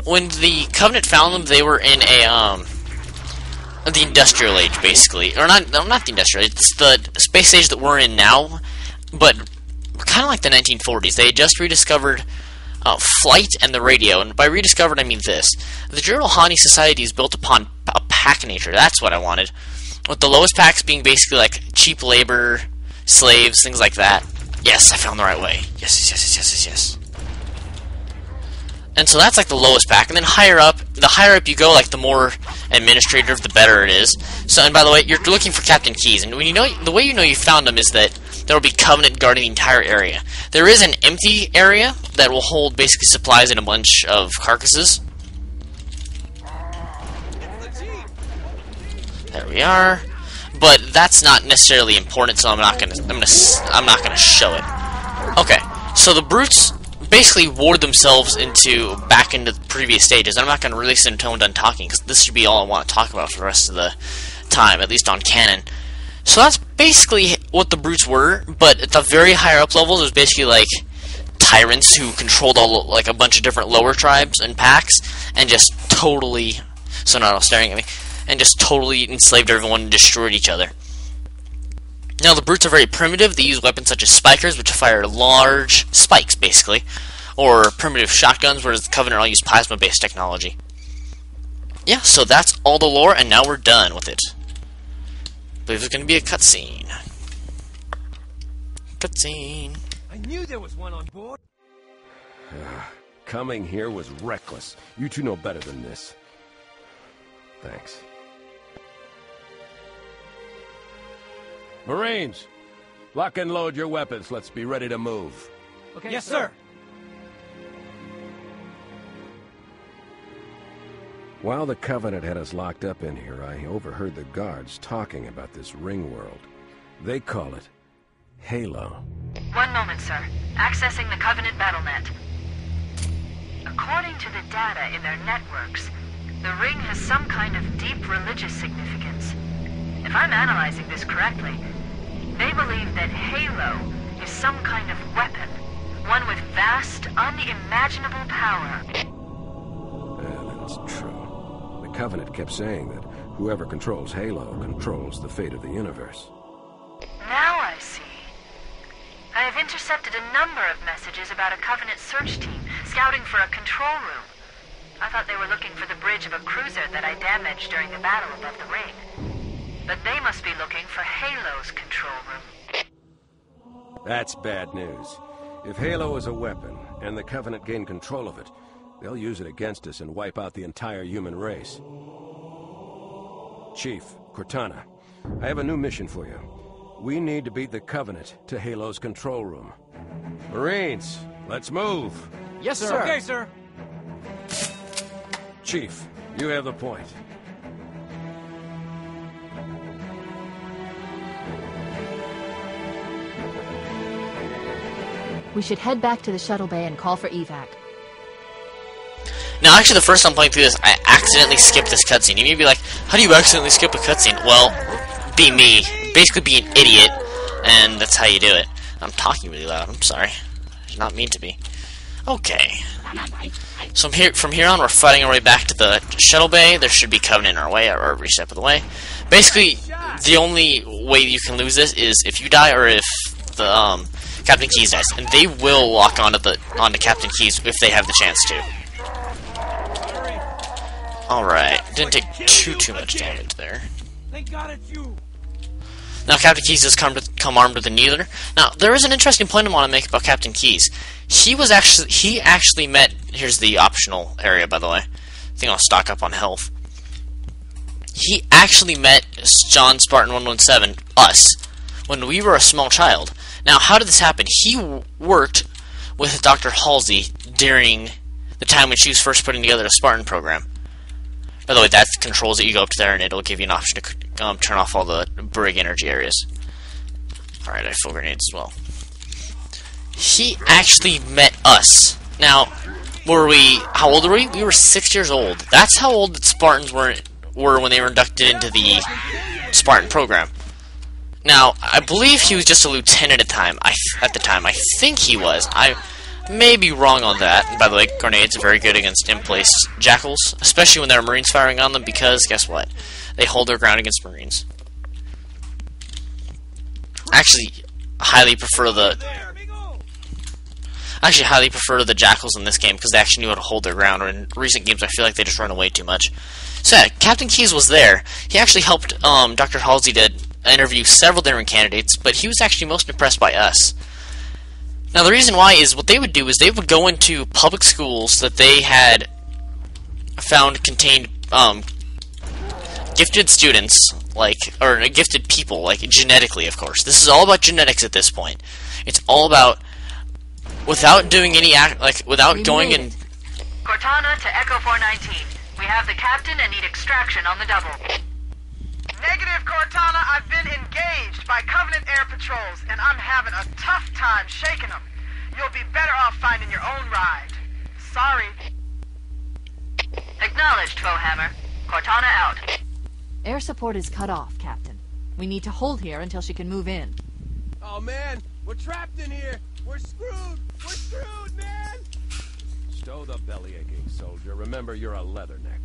when the Covenant found them, they were in the Industrial Age, basically. Or not the Industrial Age, it's the space age that we're in now, but kind of like the 1940s. They had just rediscovered flight and the radio, and by rediscovered I mean this. The Juro-Hani society is built upon a pack nature, that's what I wanted. With the lowest packs being basically like cheap labor, slaves, things like that. Yes, I found the right way. Yes. And so that's like the lowest pack, and then the higher up you go, like the more administrative, the better it is. So, and by the way, you're looking for Captain Keyes, and when the way you know you found them is that there will be Covenant guarding the entire area. There is an empty area that will hold basically supplies and a bunch of carcasses. There we are. But that's not necessarily important, so I'm not gonna show it. Okay, so the brutes basically ward themselves back into the previous stages. I'm not going to release it until I'm done talking, because this should be all I want to talk about for the rest of the time, at least on canon. So that's basically what the brutes were, but at the very higher up levels, it was basically like tyrants who controlled like a bunch of different lower tribes and packs, and just totally, so not all staring at me, and just totally enslaved everyone and destroyed each other. Now, the brutes are very primitive. They use weapons such as spikers, which fire large spikes, basically, or primitive shotguns, whereas the Covenant all use plasma-based technology. Yeah, so that's all the lore, and now we're done with it. I believe there's going to be a cutscene. Cutscene. I knew there was one on board. Coming here was reckless. You two know better than this. Thanks. Marines, lock and load your weapons. Let's be ready to move. Okay, yes, sir. While the Covenant had us locked up in here, I overheard the guards talking about this ring world. They call it Halo. One moment, sir. Accessing the Covenant BattleNet. According to the data in their networks, the ring has some kind of deep religious significance. If I'm analyzing this correctly, they believe that Halo is some kind of weapon, one with vast, unimaginable power. That's true. The Covenant kept saying that whoever controls Halo controls the fate of the universe. Now I see. I have intercepted a number of messages about a Covenant search team scouting for a control room. I thought they were looking for the bridge of a cruiser that I damaged during the battle above the ring. But they must be looking for Halo's control room. That's bad news. If Halo is a weapon, and the Covenant gain control of it, they'll use it against us and wipe out the entire human race. Chief, Cortana, I have a new mission for you. We need to beat the Covenant to Halo's control room. Marines, let's move! Yes, sir. Okay, sir. Chief, you have the point. We should head back to the shuttle bay and call for evac. Now, actually, the first time playing through this, I accidentally skipped this cutscene. You may be like, how do you accidentally skip a cutscene? Well, be me. Basically be an idiot, and that's how you do it. I'm talking really loud. I'm sorry. I did not mean to be. Okay. So from here on, we're fighting our way back to the shuttle bay. There should be Covenant in our way, or every step of the way. Basically, the only way you can lose this is if you die, or if the Captain Keyes dies, and they will lock onto Captain Keyes if they have the chance to. Alright, didn't take too much damage there. Thank God it's you. Now Captain Keyes has come armed with a needler. Now, there is an interesting point I want to make about Captain Keyes. He actually met, here's the optional area, by the way. I think I'll stock up on health. He actually met John Spartan 117, us, when we were a small child. Now, how did this happen? He worked with Dr. Halsey during the time when she was first putting together the Spartan program. By the way, that controls it. You go up to there and it'll give you an option to turn off all the brig energy areas. Alright, I have full grenades as well. He actually met us. Now, how old were we? We were 6 years old. That's how old the Spartans were when they were inducted into the Spartan program. Now, I believe he was just a lieutenant at the time. I think he was. may be wrong on that. And by the way, grenades are very good against in-place jackals, especially when there are Marines firing on them, because guess what? They hold their ground against Marines. Actually, highly prefer the jackals in this game because they actually knew how to hold their ground. Or in recent games, I feel like they just run away too much. So yeah, Captain Keyes was there. He actually helped Dr. Halsey to interview several different candidates, but he was actually most impressed by us. Now the reason why is what they would do is they would go into public schools that they had found contained gifted students, or gifted people, genetically, of course. This is all about genetics at this point. It's all about, without doing any without going in. Cortana to Echo 419. We have the captain and need extraction on the double. Negative, Cortana. I've been engaged by Covenant air patrols, and I'm having a tough time shaking them. You'll be better off finding your own ride. Sorry. Acknowledged, Foehammer. Cortana out. Air support is cut off, Captain. We need to hold here until she can move in. Oh man, we're trapped in here. We're screwed. We're screwed, man. Stow the belly-aching, soldier. Remember, you're a leatherneck.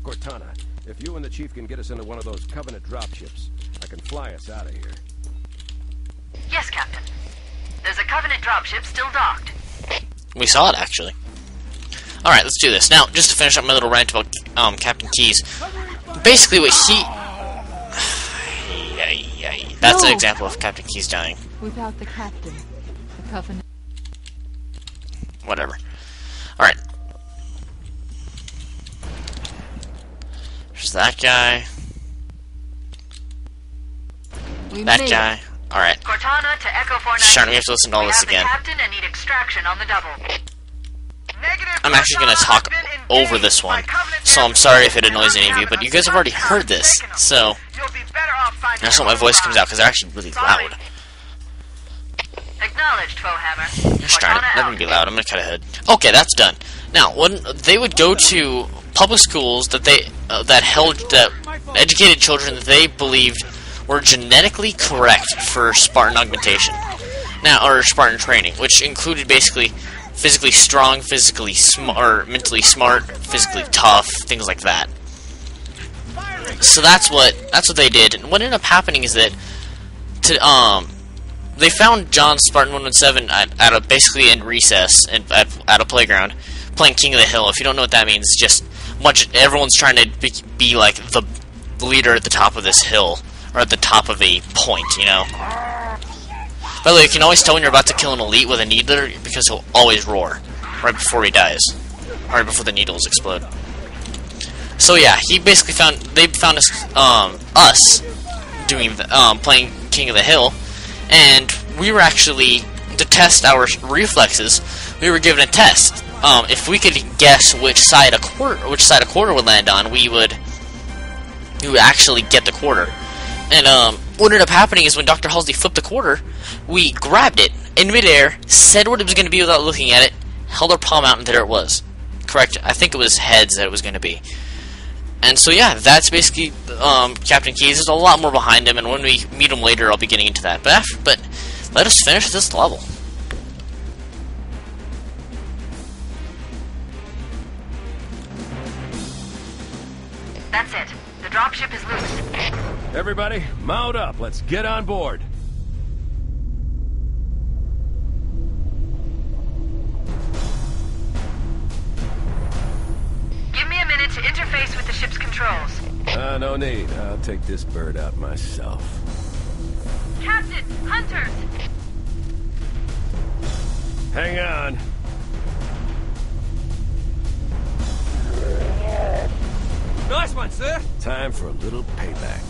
Cortana, if you and the Chief can get us into one of those Covenant dropships, I can fly us out of here. Yes, Captain. There's a Covenant dropship still docked. We saw it, actually. Alright, let's do this. Now, just to finish up my little rant about Captain Keyes, basically what he... That's an example of Captain Keyes dying. Without the captain, the Covenant... Whatever. Alright. There's that guy. That guy. Alright. Cortana to Echo 419. Sure, we have to listen to all this again. We have the captain and need extraction on the double. Negative, I'm actually going to talk over this one, so I'm sorry if it annoys any of you, but you guys have already heard this, so that's why my voice comes out, because they're actually really loud. Acknowledged, Foehammer. Gosh darn it, let me be loud, I'm going to cut ahead. Okay, that's done. Now, when they would go to public schools that that educated children that they believed were genetically correct for Spartan augmentation. Now, or Spartan training, which included basically physically strong, physically smart, mentally smart, physically tough, things like that. So that's what they did. And what ended up happening is that they found John Spartan 117 basically in recess at a playground playing King of the Hill. If you don't know what that means, it's just everyone's trying to be like the leader at the top of this hill or at the top of a point, you know. By the way, you can always tell when you're about to kill an elite with a needler because he'll always roar right before he dies, right before the needles explode. So yeah, they found us doing playing King of the Hill, and we were actually, to test our reflexes, we were given a test. If we could guess which side a quarter would land on, we would actually get the quarter. And what ended up happening is when Dr. Halsey flipped the quarter, we grabbed it in midair, said what it was going to be without looking at it, held our palm out, and there it was. Correct? I think it was heads that it was going to be. And so yeah, that's basically Captain Keyes. There's a lot more behind him, and when we meet him later, I'll be getting into that. But let us finish this level. That's it. The dropship is loose. Everybody, mount up. Let's get on board. Give me a minute to interface with the ship's controls. No need. I'll take this bird out myself. Captain, hunters! Hang on. Nice one, sir. Time for a little payback.